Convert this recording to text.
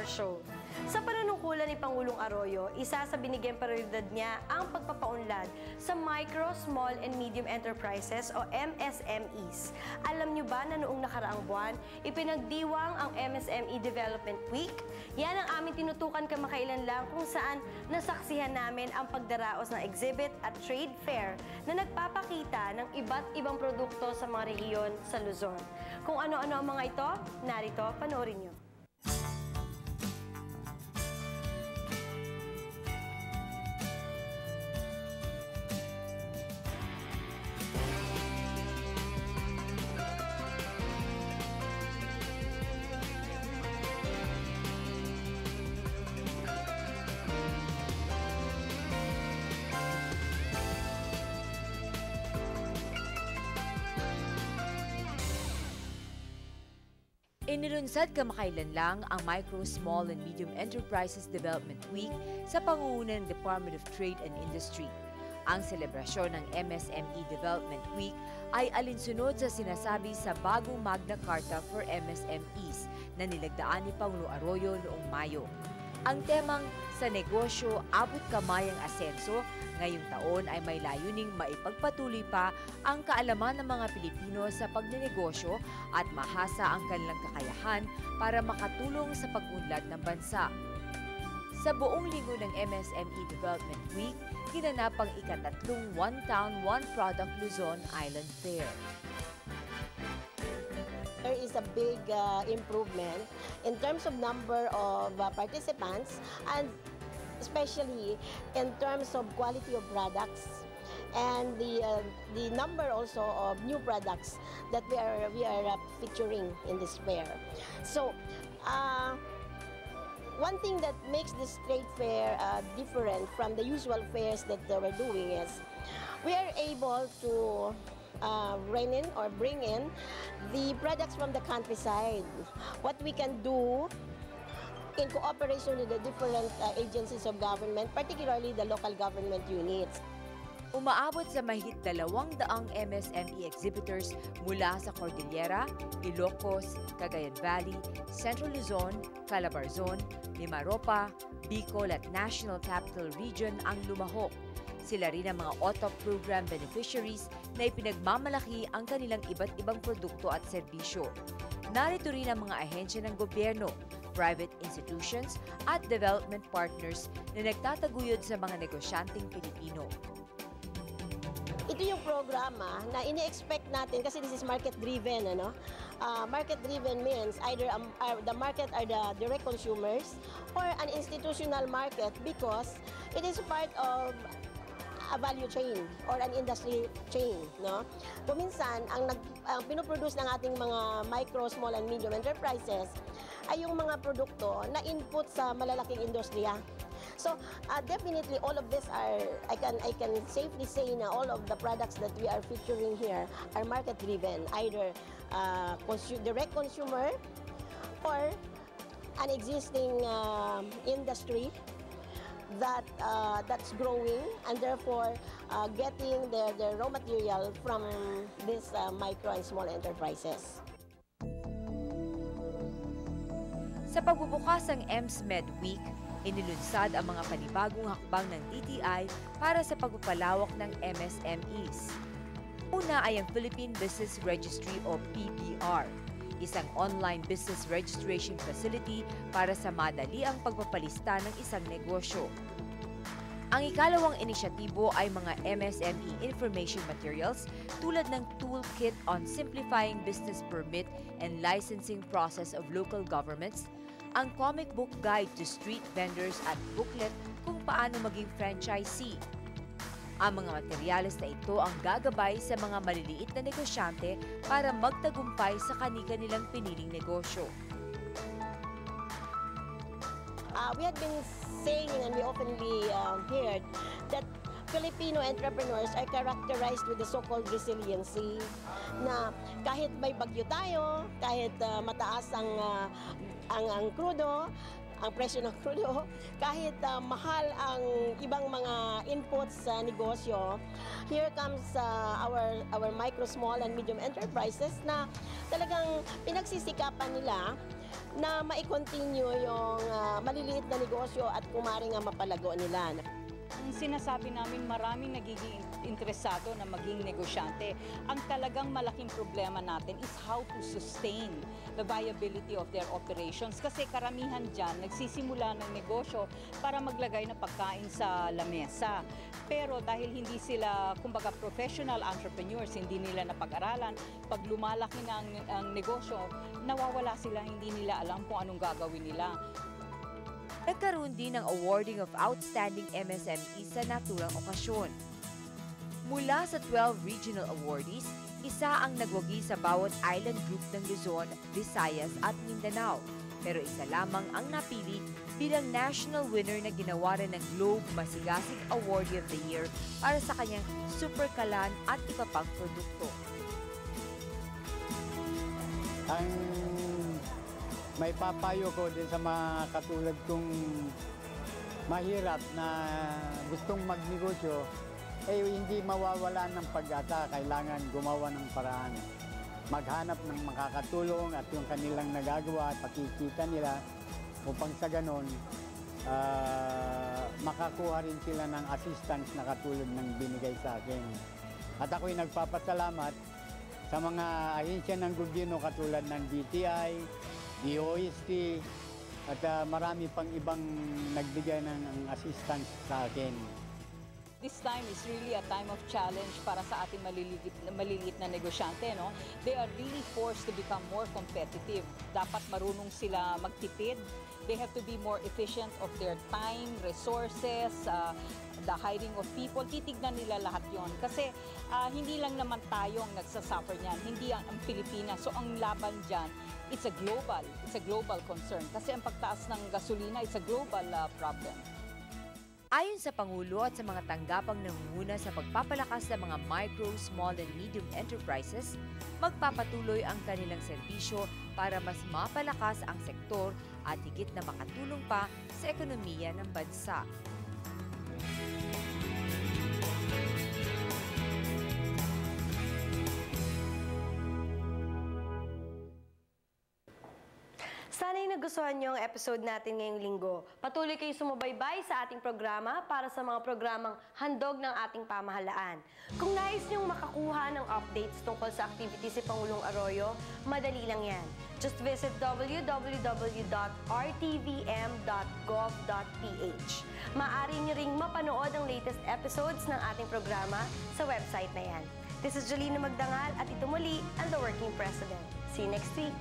Show. Sa panunungkulan ni Pangulong Arroyo, isa sa binigyang prioridad niya ang pagpapaunlad sa Micro, Small and Medium Enterprises o MSMEs. Alam niyo ba na noong nakaraang buwan, ipinagdiwang ang MSME Development Week? Yan ang aming tinutukan kamakailan lang kung saan nasaksihan namin ang pagdaraos ng exhibit at trade fair na nagpapakita ng iba't ibang produkto sa mga rehiyon sa Luzon. Kung ano-ano ang mga ito, narito, panoorin niyo. Inilunsad kamakailan lang ang Micro, Small and Medium Enterprises Development Week sa pangunguna ng Department of Trade and Industry. Ang selebrasyon ng MSME Development Week ay alinsunod sa sinasabi sa bagong Magna Carta for MSMEs na nilagdaan ni Pangulo Arroyo noong Mayo. Ang temang "Sa negosyo, abot kamay ang asenso" ngayong taon ay may layuning maipagpatuloy pa ang kaalaman ng mga Pilipino sa pagnenegosyo at mahasa ang kanilang kakayahan para makatulong sa pag-unlad ng bansa. Sa buong linggo ng MSME Development Week, ginanap ang ika-3 One Town, One Product Luzon Island Fair. There is a big improvement in terms of number of participants and especially in terms of quality of products and the number also of new products that we are featuring in this fair. So one thing that makes this trade fair different from the usual fairs that we're doing is we are able to rein in or bring in the products from the countryside. What we can do in cooperation with the different agencies of government, particularly the local government units. Umaabot sa mahigit 200 MSME exhibitors mula sa Cordillera, Ilocos, Cagayan Valley, Central Luzon, Calabarzon, Mimaropa, Bicol at National Capital Region ang lumahok. Sila rin ang mga OTOP program beneficiaries na ipinagmamalaki ang kanilang iba't ibang produkto at serbisyo. Narito rin ang mga ahensya ng gobyerno, private institutions at development partners na nagtataguyod sa mga negosyanteng Pilipino. Ito yung programa na ini-expect natin kasi this is market-driven. Market-driven means either the market are the direct consumers or an institutional market because it is part of a value chain or an industry chain. Kuminsan, ang pinoproduce ng ating mga micro, small and medium enterprises ay yung mga produkto na input sa malalaking industriya. So definitely all of this are, I can safely say na all of the products that we are featuring here are market driven, either direct consumer or an existing industry that's growing and therefore getting the raw material from these micro and small enterprises. Sa pagbubukas ng MSMED Week, inilunsad ang mga panibagong hakbang ng DTI para sa pagpapalawak ng MSMEs. Una ay ang Philippine Business Registry o PBR, isang online business registration facility para sa madali ang pagpapalista ng isang negosyo. Ang ikalawang inisyatibo ay mga MSME information materials tulad ng Toolkit on Simplifying Business Permit and Licensing Process of Local Governments, ang Comic Book Guide to Street Vendors at booklet kung paano maging franchisee. Ang mga materyales na ito ang gagabay sa mga maliliit na negosyante para magtagumpay sa kani-kanilang piniling negosyo. We had been saying and we openly heard that Filipino entrepreneurs are characterized with the so-called resiliency na kahit may bagyo tayo, kahit mataas ang crudo, ang presyo ng crudo, kahit mahal ang ibang mga inputs sa negosyo, here comes our micro, small and medium enterprises na talagang pinagsisikapan nila na ma-continue yung maliliit na negosyo at kumari nga mapalago nila. Ang sinasabi namin, maraming nagiging interesado na maging negosyante. Ang talagang malaking problema natin is how to sustain the viability of their operations. Kasi karamihan dyan, nagsisimula ng negosyo para maglagay ng pagkain sa lamesa. Pero dahil hindi sila, kumbaga, professional entrepreneurs, hindi nila napag-aralan, pag lumalaki na ang negosyo, nawawala sila, hindi nila alam kung anong gagawin nila. Nagkaroon din ng awarding of outstanding MSMEs sa naturang okasyon. Mula sa 12 regional awardees, isa ang nagwagi sa bawat island group ng Luzon, Visayas at Mindanao. Pero isa lamang ang napili bilang national winner na ginawaran ng Globe Masigasig Awardee of the Year para sa kanyang super kalan at iba pang produkto. Ang may papayo ko din sa mga katulad kong mahirap na gustong magnegosyo, hindi mawawala ng pag-asa. Kailangan gumawa ng paraan. Maghanap ng makakatulong at yung kanilang nagagawa at pakikita nila upang sa ganon, makakuha rin sila ng assistance na katulad ng binigay sa akin. At ako'y nagpapasalamat sa mga ahensya ng gobyerno katulad ng DTI, DOST, at marami pang ibang nagbigay ng assistance sa akin. This time is really a time of challenge para sa ating maliliit na negosyante. No? They are really forced to become more competitive. Dapat marunong sila magtipid. They have to be more efficient of their time, resources, the hiring of people. Titignan nila lahat yon. Kasi hindi lang naman tayo ang nagsasuffer niyan. Hindi ang Pilipinas. So ang laban dyan, it's a global concern. Kasi ang pagtaas ng gasolina, it's a global problem. Ayon sa Pangulo at sa mga tanggapang nangunguna sa pagpapalakas ng mga micro, small and medium enterprises, magpapatuloy ang kanilang serbisyo para mas mapalakas ang sektor at higit na makatulong pa sa ekonomiya ng bansa. Sana'y nagustuhan niyo ang episode natin ngayong linggo. Patuloy kayo sumubaybay sa ating programa para sa mga programang handog ng ating pamahalaan. Kung nais niyong makakuha ng updates tungkol sa activities si Pangulong Arroyo, madali lang yan. Just visit www.rtvm.gov.ph. Maaari niyo ring mapanood ang latest episodes ng ating programa sa website na yan. This is Jolina Magdangal at ito muli ang The Working President. See you next week!